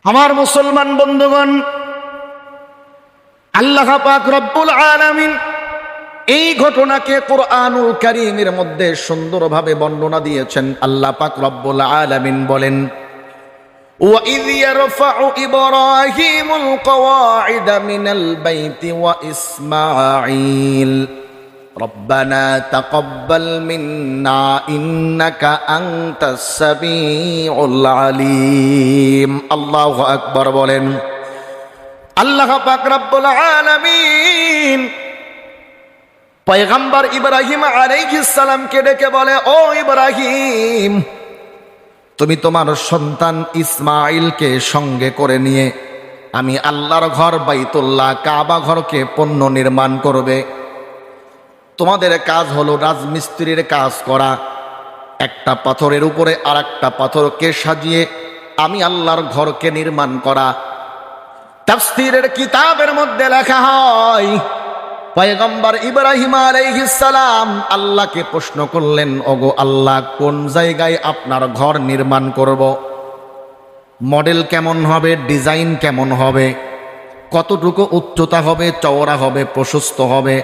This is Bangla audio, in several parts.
আমার মুসলমান বন্ধুগণ, আল্লাহ পাক রব্বুল আলামিন এই ঘটনাকে কুরআনুল কারীমের মধ্যে সুন্দরভাবে বর্ণনা দিয়েছেন। আল্লাহ পাক রব্বুল আলামিন বলেন, وَإِذْ يَرْفَعُ إِبْرَاهِيمُ الْقَوَاعِدَ مِنَ الْبَيْتِ وَإِسْمَاعِيلُ رَبَّنَا تَقَبَّلْ مِنَّا إِنَّكَ أَنْتَ السَّمِيعُ الْعَلِيمُ। আল্লাহু আকবার বলেন। আল্লাহ পাক রব্বুল আলামিন পয়গম্বর ইব্রাহিম আলাইহিস সালামকে ডেকে বলে, ও ইব্রাহিম, তুমি তোমার সন্তান ইসমাইলকে সঙ্গে করে নিয়ে আমি আল্লাহর ঘর বাইতুল্লাহ কাবা ঘরকে পুনর্নির্মাণ করবে। তোমাদের কাজ হলো রাজমিস্ত্রির কাজ করা, একটা পাথরের উপরে আর একটা পাথরকে সাজিয়ে আমি আল্লাহর ঘরকে নির্মাণ করা। তাফসীরের কিতাবের মধ্যে লেখা হয়, পয়গম্বর ইব্রাহিম আলাইহিস সালাম আল্লাহকে প্রশ্ন করলেন, ওগো আল্লাহ, কোন জায়গায় আপনার ঘর নির্মাণ করব? মডেল কেমন হবে, ডিজাইন কেমন হবে, কতটুকু উচ্চতা হবে, চওড়া হবে, প্রশস্ত হবে?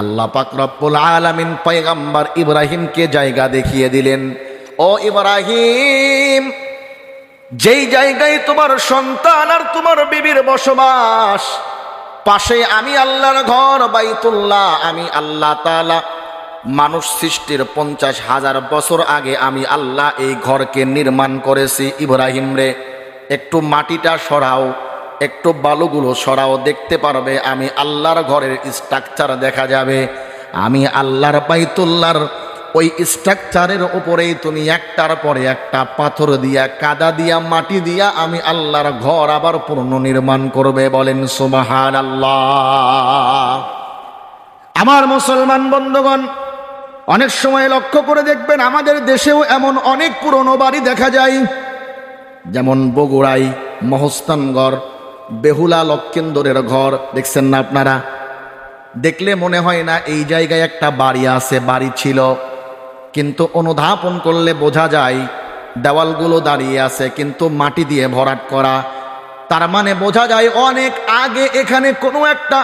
আল্লাহ পাক রব্বুল আলামিন পয়গম্বর ইব্রাহিমকে জায়গা দেখিয়ে দিলেন। ও ইব্রাহিম, যেই জায়গায় তোমার সন্তান আর তোমার বিবির বসবাস, পাশে আমি আল্লাহর ঘর বাইতুল্লাহ, আমি আল্লাহ তাআলা মানুষ সৃষ্টির 50,000 বছর আগে আমি আল্লাহ এই ঘরকে নির্মাণ করেছি। ইব্রাহিম রে, একটু মাটিটা সরাও, একটু বালুগুলো সরাও, দেখতে পারবে আমি আল্লাহর ঘরের স্ট্রাকচার দেখা যাবে। আমি আল্লাহর বাইতুল্লাহর ওই স্ট্রাকচারের উপরেই তুমি একটার পরে একটা পাথর দিয়া, কাদা দিয়া, মাটি দিয়া আমি আল্লাহর ঘর আবার পুনর্নির্মাণ করবে। বলেন সুবহানাল্লাহ। আমার মুসলমান বন্ধুগণ, অনেক সময় লক্ষ্য করে দেখবেন আমাদের দেশেও এমন অনেক পুরনো বাড়ি দেখা যায়, যেমন বগুড়াই মহস্তানগড়, বেহুলা লক্ষেন্দরের ঘর দেখছেন না আপনারা? দেখলে মনে হয় না এই জায়গায় একটা বাড়ি আছে, বাড়ি ছিল, কিন্তু অনুধাবন করলে বোঝা যায় দেওয়ালগুলো দাঁড়িয়ে আছে কিন্তু মাটি দিয়ে ভরাট করা। তার মানে বোঝা যায় অনেক আগে এখানে কোনো একটা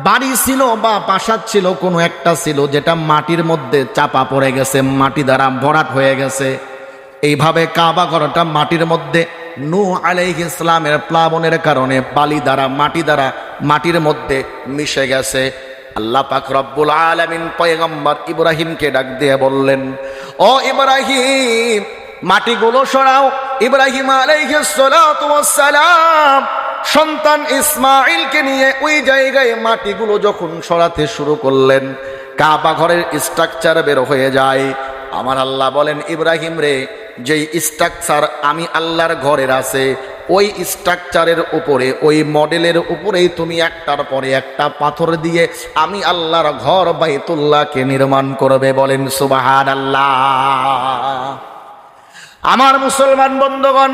বাড়ি ছিল বা প্রাসাদ ছিল, কোনো একটা ছিল যেটা মাটির মধ্যে চাপা পড়ে গেছে, মাটি দ্বারা ভরাট হয়ে গেছে। এইভাবে কাবা ঘরটা মাটির মধ্যে নূহ আলাইহিস সালামের প্লাবনের কারণে বালি দ্বারা, মাটি দ্বারা মাটির মধ্যে মিশে গেছে। আল্লাহ পাক রব্বুল আলামিন পয়গম্বর ইব্রাহিমকে ডাক দিয়ে বললেন, ও ইব্রাহিম, মাটিগুলো সরাও। ইব্রাহিম আলাইহিস সালাতু ওয়াস সালাম সন্তান ইসমাইলকে নিয়ে ওই জায়গায় মাটিগুলো যখন সরাতে শুরু করলেন, কাবা ঘরের স্ট্রাকচার বের হয়ে যায়। আমার আল্লাহ বলেন, ইব্রাহিম রে, যেই স্ট্রাকচার আমি আল্লাহর ঘরের আছে, ওই স্ট্রাকচারের উপরে, ওই মডেলের উপরেই তুমি একটার পরে একটা পাথর দিয়ে আমি আল্লাহর ঘর বাইতুল্লাহকে নির্মাণ করবে। বলেন সুবহানাল্লাহ। আমার মুসলমান বন্ধুগণ,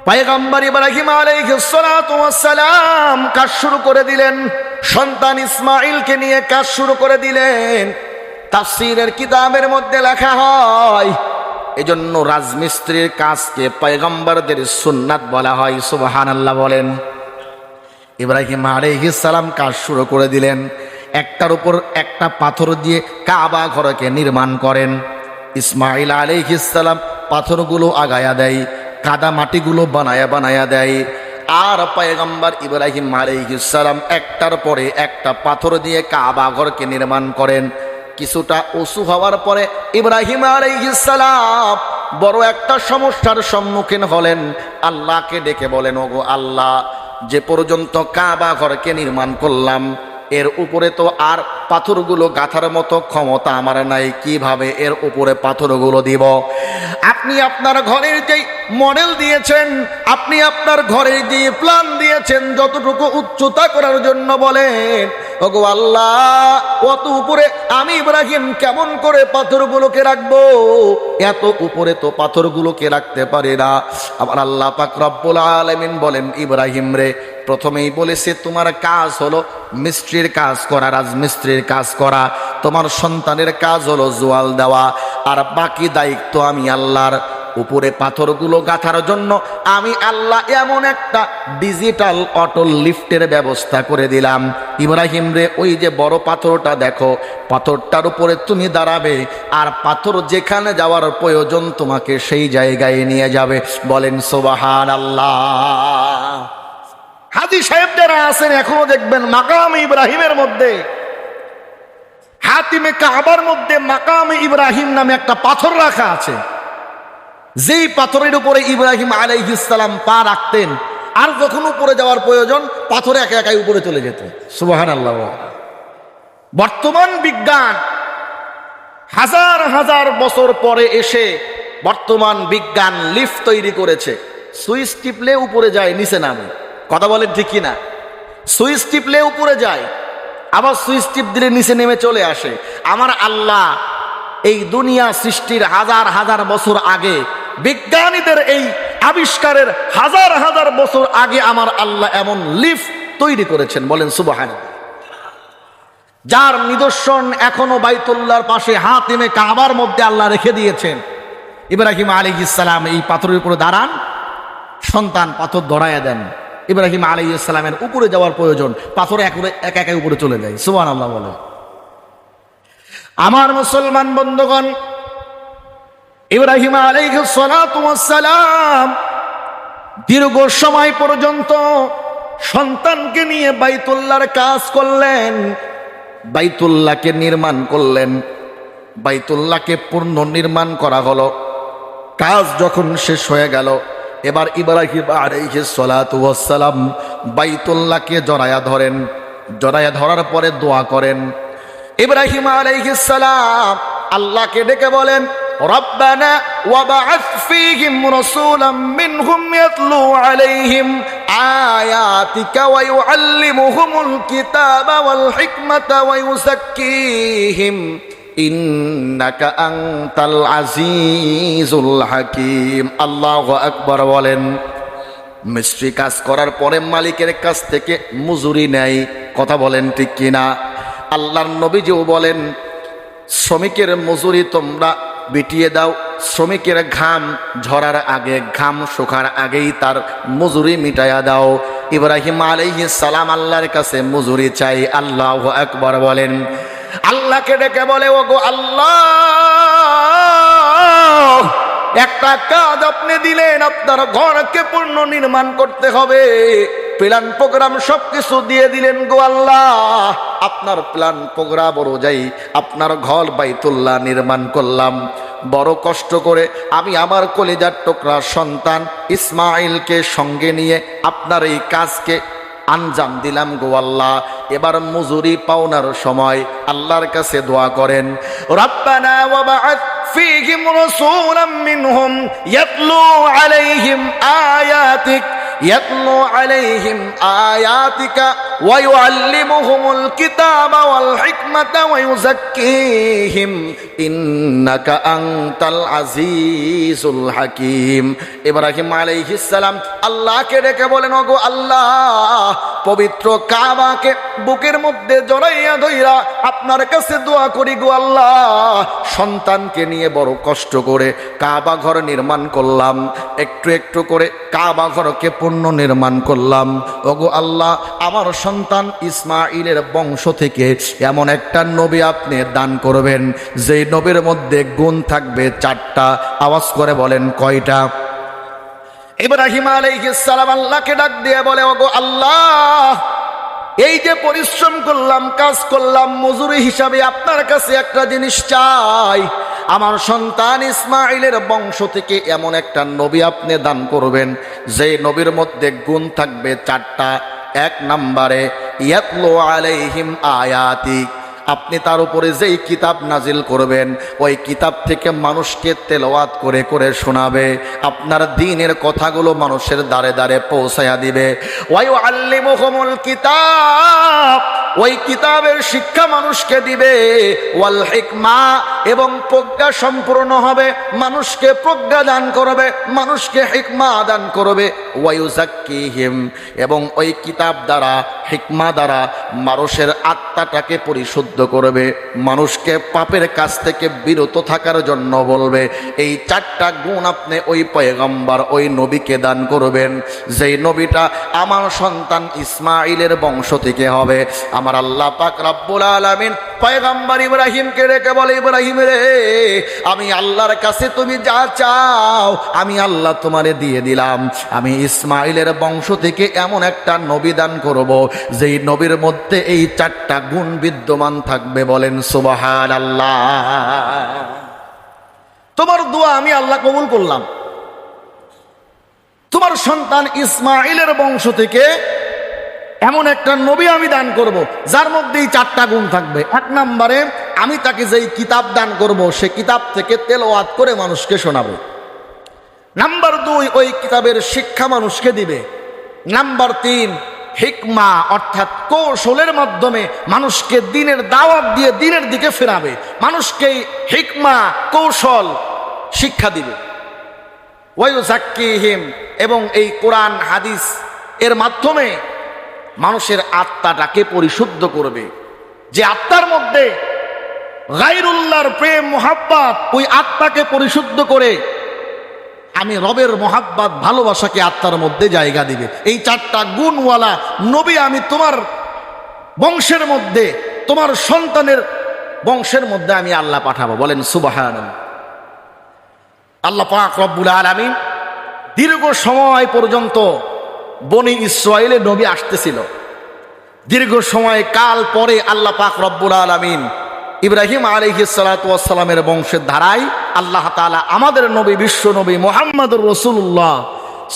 পয়গম্বর ইব্রাহিম আলাইহিস সালাতু ওয়াস সালাম কাজ শুরু করে দিলেন, সন্তান ইসমাইলকে নিয়ে কাজ শুরু করে দিলেন। তাফসীরের কিতাবের মধ্যে লেখা হয়, এজন্য রাজমিস্ত্রির কাজকে পয়গম্বরদের সুন্নাত বলা হয়। সুবহানাল্লাহ বলেন। ইব্রাহিম আলাইহিস সালাম কাজ শুরু করে দিলেন, একটার উপর একটা পাথর দিয়ে কাবা ঘরকে নির্মাণ করেন। ইসমাইল আলাইহিস সালাম পাথরগুলো আগায়া দেয়, কাদা মাটিগুলো বানায়া দেয়, আর পয়গম্বর ইব্রাহিম আলাইহিস সালাম একটার পরে একটা পাথর দিয়ে কাবা ঘরকে নির্মাণ করেন। কিছুটা উঁচু হওয়ার পরে ইব্রাহিম আলাইহিস সালাম বড় একটা সমস্যার সম্মুখীন হলেন। আল্লাহকে ডেকে বলেন, ওগো আল্লাহ, যে পর্যন্ত কাবা ঘরকে নির্মাণ করলাম, এর উপরে তো আর পাথরগুলো গাঁথার মতো ক্ষমতা আমার নাই, কিভাবে এর উপরে পাথরগুলো দিব? আপনি আপনার ঘরের যেই মডেল দিয়েছেন, আপনি আপনার ঘরের যে প্ল্যান দিয়েছেন, যতটুকু উচ্চতা করার জন্য বলেন, ওগো আল্লাহ, অত উপরে আমি ইব্রাহিম কেমন করে পাথরগুলোকে রাখবো? এত উপরে তো পাথরগুলোকে রাখতে পারি না। আবার আল্লাহ পাক রব্বুল আলামিন বলেন, ইব্রাহিম রে, প্রথমেই বলেছে তোমার কাজ হলো মিস্ত্রির কাজ করা, রাজমিস্ত্রির কাজ করা। তোমার সন্তানের কাজ হলো জোয়াল দেওয়া, আর বাকি দায়িত্ব আমি আল্লাহর। উপরে পাথরগুলো গাঁথার জন্য আমি আল্লাহ এমন একটা ডিজিটাল অটল লিফটের ব্যবস্থা করে দিলাম। ইব্রাহিম রে, ওই যে বড় পাথরটা দেখো, পাথরটার উপরে তুমি দাঁড়াবে, আর পাথর যেখানে যাওয়ার প্রয়োজন তোমাকে সেই জায়গায় নিয়ে যাবে। বলেন সুবহানাল্লাহ। হাজী সাহেব যারা আছেন এখনো দেখবেন মাকাম ইব্রাহিমের মধ্যে, হাতিমে কাবার মধ্যে মাকাম ইব্রাহিম নামে একটা পাথর রাখা আছে। যেই পাথরের উপরে ইব্রাহিম আলাইহিস সালাম পা রাখতেন, আর যখন উপরে যাওয়ার প্রয়োজন পাথর একা একাই উপরে চলে যেত। সুবহানাল্লাহ। বর্তমান বিজ্ঞান হাজার হাজার বছর পরে এসে বর্তমান বিজ্ঞান লিফট তৈরি করেছে। সুইচ টিপলে উপরে যায়, নিচে নামে। কথা বলেন ঠিক কিনা? সুইচ টিপলে উপরে যায়, আবার সুইচ টিপ দিলে নিচে নেমে চলে আসে। আমার আল্লাহ এই দুনিয়া সৃষ্টির হাজার হাজার বছর আগে, বিজ্ঞানীদের এই আবিষ্কারের হাজার হাজার বছর আগে আমার আল্লাহ এমন লিফট তৈরি করেছেন। বলেন সুবহানাল্লাহ। যার নিদর্শন এখনো বাইতুল্লাহর পাশে হাতিমে কাবার মধ্যে আল্লাহ রেখে দিয়েছেন। ইব্রাহিম আলাইহিস সালাম এই পাথরের উপরে দাঁড়ান, সন্তান পাথর ধরাইয়া দেন। ইব্রাহিম আলাইহিস সালামের উপরে যাওয়ার প্রয়োজন, পাথর একা একা উপরে চলে যায়। সুবহানাল্লাহ বলে। আমার মুসলমান বন্ধুগণ, ইব্রাহিম আলাইহিস সালাতু ওয়াস সালাম দীর্ঘ সময় পর্যন্ত সন্তানকে নিয়ে বাইতুল্লাহর কাজ করলেন, বাইতুল্লাহকে নির্মাণ করলেন। বাইতুল্লাহকে পূর্ণ নির্মাণ করা হলো। কাজ যখন শেষ হয়ে গেল, এবার ইব্রাহিম আলাইহিস সালাতু ওয়াস সালাম বাইতুল্লাহকে জড়ায়া ধরেন। জড়ায়া ধরার পরে দোয়া করেন। ইব্রাহিম আলাইহিস সালাম আল্লাহকে ডেকে বলেন, রব্বানা ওয়াবআথ ফীহিম রাসূলাম মিনহুম ইয়াতলু আলাইহিম আয়াতিকা ওয়া ইউআল্লিমুহুমুল কিতাবা ওয়াল হিকমাতা ওয়া ইউযাক্কিহিম ইন্নাকা আনতাল আজিজুল হাকীম। আল্লাহু আকবার বলেন। মিস্ত্রি কাজ করার পরে মালিকের কাছ থেকে মজুরি নেয়। কথা বলেন ঠিক কিনা? আল্লাহর নবীজিও বলেন, শ্রমিকের মজুরি তোমরা বিটিয়ে দাও। শ্রমিকের ঘাম ঝরার আগে, ঘাম শুকার আগেই তার মজুরি মিটাইয়া দাও। ইব্রাহিম আলাইহিস সালাম আল্লাহর কাছে মজুরি চাই। আল্লাহু আকবার বলেন। আল্লাহকে ডেকে বলে, ওগো আল্লাহ, একটা কাজ আপনি দিলেন, আপনার ঘরকে পূর্ণ নির্মাণ করতে হবে। প্ল্যান প্রোগ্রাম সবকিছু দিয়ে দিলেন গো আল্লাহ। আপনার প্ল্যান প্রোগ্রাম অনুযায়ী আপনার ঘর বাইতুল্লাহ নির্মাণ করলাম। বড় কষ্ট করে আমি আমার কলিজার টুকরা সন্তান ইসমাইলকে সঙ্গে নিয়ে আপনার এই কাজকে আঞ্জাম দিলাম গো আল্লাহ। এবার মজুরি পাওনার সময় আল্লাহর কাছে দোয়া করেন, রব্বানা ওয়াবআথ ফীহিম রাসূলাম মিনহুম ইয়াতলু আলাইহিম আয়াতিক ইয়াতলু আলাইহিম আয়াতিকা ওয়া ইউআল্লিমুহুমুল কিতাবা ওয়াল হিকমাতা ওয়া ইউযাক্কিহিম ইন্নাকা আনতাল আজিজুল হাকীম। ইব্রাহিম আলাইহিস সালাম আল্লাহকে ডেকে বলেন, ওগো আল্লাহ, পবিত্র কাবাকে বুকের মধ্যে জড়াইয়া ধইরা আপনার কাছে দোয়া করি গো আল্লাহ। সন্তানকে নিয়ে বড় কষ্ট করে কাবা ঘর নির্মাণ করলাম, একটু একটু করে কাবা ঘরকে পূর্ণ নির্মাণ করলাম। ওগো আল্লাহ, আমার সন্তান ইসমাইলের বংশ থেকে এমন একটা নবী আপনি দান করবেন, যেই নবীর মধ্যে গুণ থাকবে 4টা। আওয়াজ করে বলেন কয়টা? ইব্রাহিম আলাইহিস সালাম আল্লাহকে ডাক দিয়ে বলে, ওগো আল্লাহ, এই যে পরিশ্রম করলাম, কাজ করলাম, মজুরি হিসাবে আপনার কাছে একটা জিনিস চাই। আমার সন্তান ইসমাইলের বংশ থেকে এমন একটা নবী আপনি দান করবেন, যে নবীর মধ্যে গুণ থাকবে 4টা। 1 নম্বরে ইয়াতলু আলাইহিম আয়াতিক, আপনি তার উপরে যেই কিতাব নাজিল করবেন, ওই কিতাব থেকে মানুষকে তেলাওয়াত করে করে শোনাবে, আপনার দ্বীনের কথাগুলো মানুষের দ্বারে দ্বারে পৌঁছায়া দিবে। ওয়া ইউআল্লিমুহুমুল কিতাব, ওই কিতাবের শিক্ষা মানুষকে দিবে। ওয়াল হিকমা, এবং প্রজ্ঞা সম্পূর্ণ হবে, মানুষকে প্রজ্ঞা দান করবে, মানুষকে হিকমা দান করবে। ওয়া ইউযাক্কিহিম, এবং ওই কিতাব দ্বারা হিকমা দ্বারা মানুষের আত্মাটাকে পরিশুদ্ধ করবে, মানুষকে পাপের কাছ থেকে বিরত থাকার জন্য বলবে। এই 4টা গুণ আপনি ওই পয়গম্বর, ওই নবীকে দান করবেন, যেই নবীটা আমার সন্তান ইসমাইলের বংশ থেকে হবে। আমার আল্লাহ পাক রব্বুল আলামিন পয়গম্বর ইব্রাহিমকে রেখে বলে, ইব্রাহিম রে, আমি আল্লাহর কাছে তুমি যা চাও আমি আল্লাহ তোমারে দিয়ে দিলাম। আমি ইসমাইলের বংশ থেকে এমন একটা নবী দান করব, যেই নবীর মধ্যে এই 4টা গুণ বিদ্যমান থাকবে। বলেন সুবহানাল্লাহ। তোমার দোয়া আমি আল্লাহ কবুল করলাম। তোমার সন্তান ইসমাইলের বংশ থেকে এমন একটা নবী আমি দান করব, যার মধ্যে এই 4টা গুণ থাকবে। 1 নম্বরে, আমি তাকে যেই কিতাব দান করব সে কিতাব থেকে তেলাওয়াত করে মানুষকে শোনাবো। নাম্বার 2, ওই কিতাবের শিক্ষা মানুষকে দিবে। নাম্বার 3, হিকমা অর্থাৎ কৌশলের মাধ্যমে মানুষকে দ্বীনের দাওয়াত দিয়ে দ্বীনের দিকে ফেরাবে, মানুষকে হিকমা কৌশল শিক্ষা দিবে। ওয়ায়ুযাক্কিহিম, এবং এই কোরআন হাদিস এর মাধ্যমে মানুষের আত্মাটাকে পরিশুদ্ধ করবে। যে আত্মার মধ্যে গায়রুল্লাহর প্রেম মোহাব্বত, ওই আত্মাকে পরিশুদ্ধ করে আমি রবের মোহাব্বত ভালোবাসাকে আত্মার মধ্যে জায়গা দিবে। এই 4টা গুণওয়ালা নবী আমি তোমার বংশের মধ্যে, তোমার সন্তানের বংশের মধ্যে আমি আল্লাহ পাঠাবো। বলেন সুবহানাল্লাহ। আল্লাহ পাক রব্বুল আলামিন দীর্ঘ সময় পর্যন্ত বনি ইসরায়েলে নবী আসতেছিল। দীর্ঘ সময় কাল পরে আল্লাহ পাক রব্বুল আলামিন ইব্রাহিম আলাইহিস সালাতু ওয়াস সালামের বংশের ধারায় আল্লাহ তাআলা আমাদের নবী, বিশ্ব নবী মুহাম্মদুর রাসূলুল্লাহ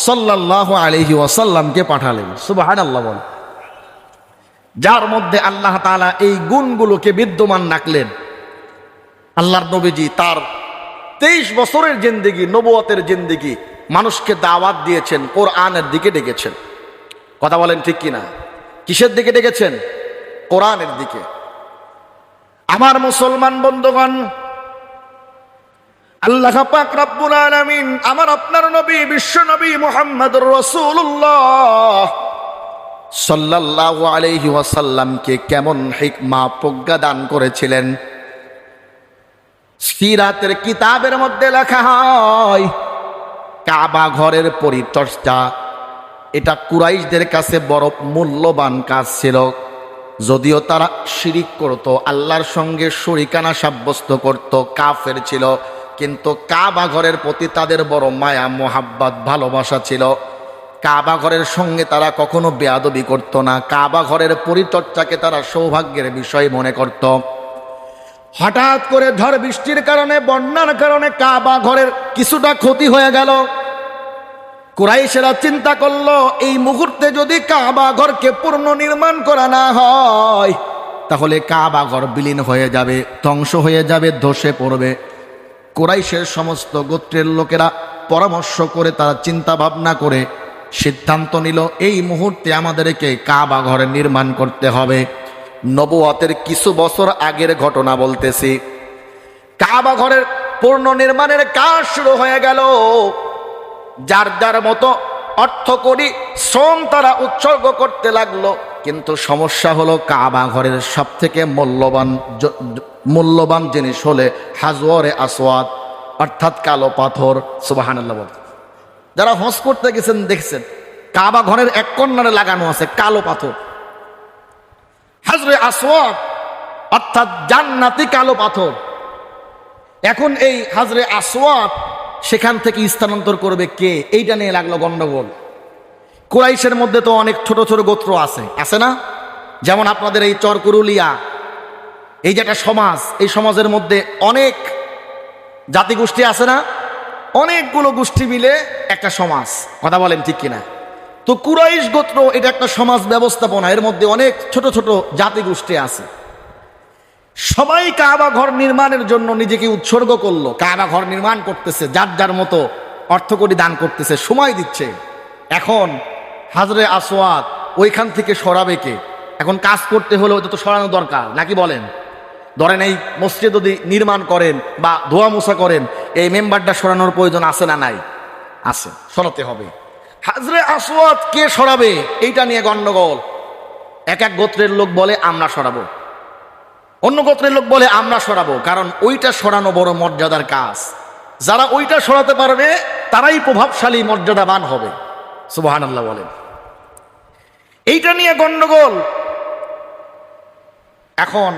সাল্লাল্লাহু আলাইহি ওয়াসাল্লামকে পাঠালেন। সুবহানাল্লাহ। বল, যার মধ্যে আল্লাহ তাআলা এই গুণগুলোকে বিদ্যমান রাখলেন। আল্লাহর নবীজি তার 23 বছরের জিন্দেগি, নবুয়তের জিন্দেগি মানুষকে দাওয়াত দিয়েছেন, কোরআনের দিকে ডেকেছেন। কথা বলেন ঠিক কিনা? কিসের দিকে ডেকেছেন? কোরআনের দিকে। আমার মুসলমান বন্ধুগণ, আল্লাহ পাক রব্বুল আলামিন আমার আপনার নবী, বিশ্ব নবী মুহাম্মদুর রাসূলুল্লাহ সাল্লাল্লাহু আলাইহি ওয়াসাল্লামকে কেমন হিকমা প্রজ্ঞা দান করেছিলেন। সিরাতের কিতাবের মধ্যে লেখা হয়, কাবা ঘরের পরিচর্যা এটা কুরাইশদের কাছে বড় মূল্যবান কাজ ছিল। যদিও তারা শিরিক করত, আল্লাহর সঙ্গে শরিকানা সাব্যস্ত করত, কাফের ছিল, কিন্তু কাবা ঘরের প্রতি তাদের বড় মায়া, মোহাব্বত, ভালোবাসা ছিল। কাবা ঘরের সঙ্গে তারা কখনো বেয়াদবি করত না। কাবা ঘরের পরিচর্যাকে তারা সৌভাগ্যের বিষয় মনে করত। হঠাৎ করে ঝড় বৃষ্টির কারণে, বন্যার কারণে কাবা ঘরের কিছুটা ক্ষতি হয়ে গেল। কুরাইশেরা চিন্তা করলো, এই মুহূর্তে যদি কাবা ঘরকে পুনর্নির্মাণ করা না হয় তাহলে কাবা ঘর বিলীন হয়ে যাবে, ধ্বংস হয়ে যাবে, ধসে পড়বে। কুরাইশের সমস্ত গোত্রের লোকেরা পরামর্শ করে, তারা চিন্তা ভাবনা করে সিদ্ধান্ত নিল, এই মুহূর্তে আমাদেরকে কাবা ঘরে নির্মাণ করতে হবে। নবুয়তের কিছু বছর আগের ঘটনা বলতেছি। কাবা ঘরের পুনর্নির্মাণের কাজ শুরু হয়ে গেল। যার যার মতো অর্থ করি শ্রম তারা উৎসর্গ করতে লাগলো। কিন্তু সমস্যা হলো, কাবা ঘরের সব থেকে মূল্যবান জিনিস হলে হাজরে আসওয়াদ, অর্থাৎ কালো পাথর। সুবহানাল্লাহ। যারা হজ করতে গেছেন দেখছেন, কাবা ঘরের এক কর্নারে লাগানো আছে কালো পাথর, হাজরে আসওয়াদ, অর্থাৎ জান্নাতি কালো পাথর। এখন এই হাজরে আসওয়াদ সেখান থেকে স্থানান্তর করবে কে, এইটা নিয়ে লাগলো গন্ডগোল। কুরাইশের মধ্যে তো অনেক ছোট ছোট গোত্র আছে না? যেমন আপনাদের এই চরকুরুলিয়া, এই যে একটা সমাজ, এই সমাজের মধ্যে অনেক জাতিগোষ্ঠী আছে না? অনেকগুলো গোষ্ঠী মিলে একটা সমাজ। কথা বলেন ঠিক কিনা? তো কুরাইশ গোত্র এটা একটা সমাজ ব্যবস্থাপনা, এর মধ্যে অনেক ছোট ছোট জাতিগোষ্ঠী আছে। সবাই কাবা ঘর নির্মাণের জন্য নিজেকে উৎসর্গ করলো, কাবা ঘর নির্মাণ করতেছে, যার যার মতো অর্থকড়ি দান করতেছে, সময় দিচ্ছে। এখন হাজরে আসওয়াদ ওইখান থেকে সরাবে কে? এখন কাজ করতে হলে ওটা তো সরানো দরকার, নাকি বলেন? ধরেন এই মসজিদ যদি নির্মাণ করেন বা ধোয়া মোছা করেন, এই মেম্বারটা সরানোর প্রয়োজন আছে না নাই? আছে, সরাতে হবে। হাজরে আসওয়াদ কে সরাবে, এইটা নিয়ে গন্ডগোল। এক এক গোত্রের লোক বলে আমরা সরাবো, অন্য গোত্রের লোক বলে আমরা সরাবো, কারণ ওইটা সরানো বড় মর্যাদার কাজ। যারা ওইটা সরাতে পারবে তারাই প্রভাবশালী, মর্যাদাবান হবে। সুবহানাল্লাহ বলেন। এইটা নিয়ে গন্ডগোল এখন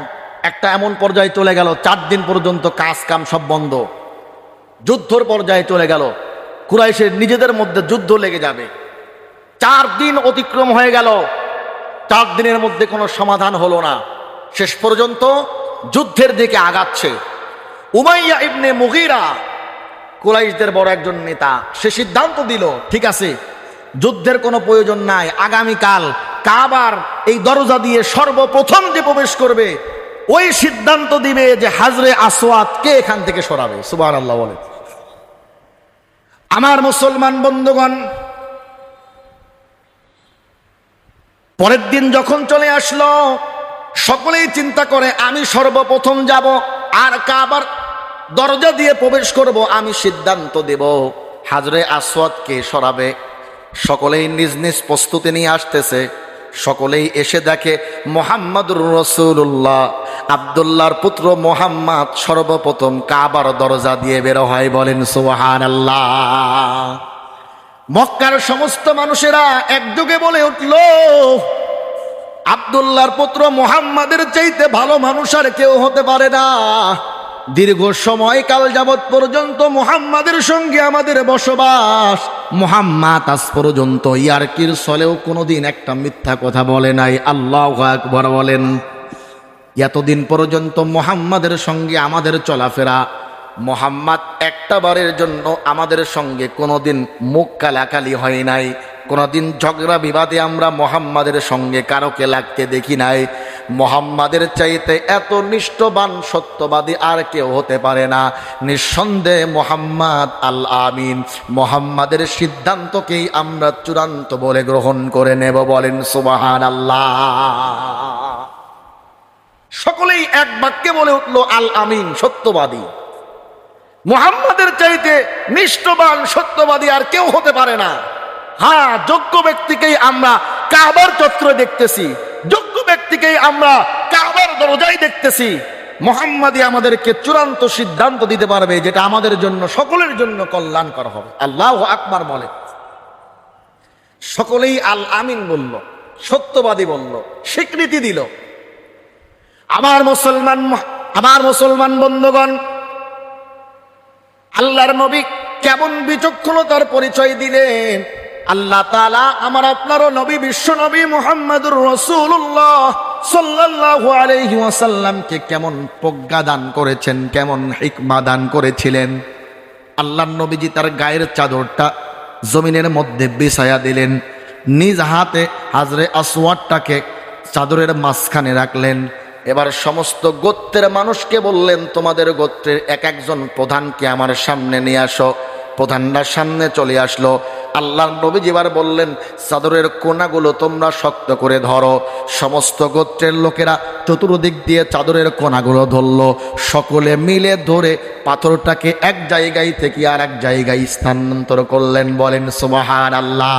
একটা এমন পর্যায়ে চলে গেল, 4 দিন পর্যন্ত কাজ কাম সব বন্ধ, যুদ্ধর পর্যায়ে চলে গেল। কুরাইশের নিজেদের মধ্যে যুদ্ধ লেগে যাবে। 4 দিন অতিক্রম হয়ে গেল, 4 দিনের মধ্যে কোনো সমাধান হলো না। শেষ পর্যন্ত যুদ্ধের দিকে আগাচ্ছে। উমাইয়া ইবনে মুগীরা, কুরাইশদের বড় একজন নেতা, সে সিদ্ধান্ত দিল, ঠিক আছে, যুদ্ধের কোনো প্রয়োজন নাই, আগামীকাল কাবার এই দরজা দিয়ে সর্বপ্রথম যে প্রবেশ করবে ওই সিদ্ধান্ত দিবে যে হাজরে আসওয়াদ কে এখান থেকে সরাবে। সুবহানাল্লাহ বলে। আমার মুসলমান বন্ধুগণ, পরের দিন যখন চলে আসলো, সকলেই চিন্তা করে আমি সর্বপ্রথম যাব আর কাবার দরজা দিয়ে প্রবেশ করব, আমি সিদ্ধান্ত দেব হাজরে আসওয়াদকে সরাবে। সকলেই নিজ নিজ প্রস্তুতি নিয়ে আসতেছে। সকলেই এসে দেখে মুহাম্মাদুর রাসূলুল্লাহ, আব্দুল্লাহর পুত্র মুহাম্মদ সর্বপ্রথম কাবার দরজা দিয়ে বের হয়। বলেন সুবহানাল্লাহ। মক্কার সমস্ত মানুষেরা একযোগে বলে উঠল, আব্দুল্লাহর পুত্র মুহাম্মাদের চাইতে ভালো মানুষ আর কেউ হতে পারে না। দীর্ঘ সময়কাল যাবৎ পর্যন্ত মুহাম্মাদের সঙ্গে আমাদের বসবাস, মুহাম্মদ আজ পর্যন্ত ইয়ারকির ছলেও কোনোদিন একটা মিথ্যা কথা বলে নাই। আল্লাহু আকবার বলেন। এতদিন পর্যন্ত মুহাম্মাদের সঙ্গে আমাদের চলাফেরা, মুহাম্মদ একটা বারের জন্য আমাদের সঙ্গে কোনোদিন মুখ কালাকালি হয় নাই, কোনোদিন ঝগড়া বিবাদে আমরা মুহাম্মাদের সঙ্গে কারোকে লাগতে দেখি নাই। মুহাম্মাদের চাইতে এত নিষ্ঠবান সত্যবাদী আর কেউ হতে পারে না। নিঃসন্দেহে মুহাম্মদ আল আমিন, মুহাম্মাদের সিদ্ধান্তকেই আমরা চূড়ান্ত বলে গ্রহণ করে নেব। বলেন সুবহানাল্লাহ। সকলেই এক বাক্যে বলে উঠল আল আমিন, সত্যবাদী। মুহাম্মাদের চাইতে নিষ্ঠবান সত্যবাদী আর কেউ হতে পারে না। হ্যাঁ, যোগ্য ব্যক্তিকেই আমরা কাবার চত্বরে দেখতেছি, যোগ্য ব্যক্তিকেই আমরা কাবার দরজায় দেখতেছি। মুহাম্মাদই আমাদেরকে চূড়ান্ত সিদ্ধান্ত দিতে পারবে, যেটা আমাদের জন্য, সকলের জন্য কল্যাণকর হবে। আল্লাহু আকবার বলে। সকলেই আল আমিন বলল, সত্যবাদী বলল, স্বীকৃতি দিল। আমার মুসলমান বন্ধুগণ, আল্লাহর নবী কেমন বিচক্ষণতার পরিচয় দিলেন। আল্লাহ তাআলা আমার আপনারও নবী, বিশ্ব নবী মুহাম্মদুর রাসূলুল্লাহ সাল্লাল্লাহু আলাইহি ওয়াসাল্লামকে কেমন প্রজ্ঞা দান করেছেন, কেমন হিকমা দান করেছিলেন। আল্লাহর নবীজি তার গায়ের চাদরটা জমিনের মধ্যে বিছায়া দিলেন, নিজ হাতে হাজরে আসওয়াদটাকে চাদরের মাঝখানে রাখলেন। এবার সমস্ত গোত্রের মানুষকে বললেন, তোমাদের গোত্রের এক একজন প্রধানকে আমার সামনে নিয়ে আসো। প্রধানরা সামনে চলে আসলো। আল্লাহর নবীজি এবার বললেন, চাদরের কোনাগুলো তোমরা শক্ত করে ধরো। সমস্ত গোত্রের লোকেরা চতুর্দিক দিয়ে চাদরের কোনাগুলো ধরলো। সকলে মিলে ধরে পাথরটাকে এক জায়গায় থেকে আর এক জায়গায় স্থানান্তর করলেন। বলেন সুবহানাল্লাহ।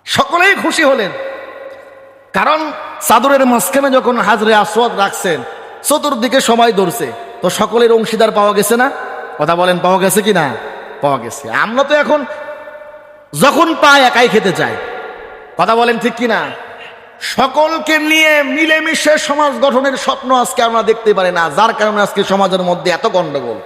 সকলেই খুশি হলেন, কারণ চাদরের মাঝখানে যখন হাজরে আসওয়াদ রাখছেন, চতুর্দিকে সবাই ধরছে, তো সকলের অংশীদার পাওয়া গেছে না? কথা বলেন, পাওয়া গেছে কি না? পাওয়া গেছে। আমরা তো এখন যখন পাই একাই খেতে চাই। কথা বলেন ঠিক কি না? সকলকে নিয়ে মিলেমিশে সমাজ গঠনের স্বপ্ন আজকে আমরা দেখতে পারি না, যার কারণে আজকে সমাজের মধ্যে এত গন্ডগোল।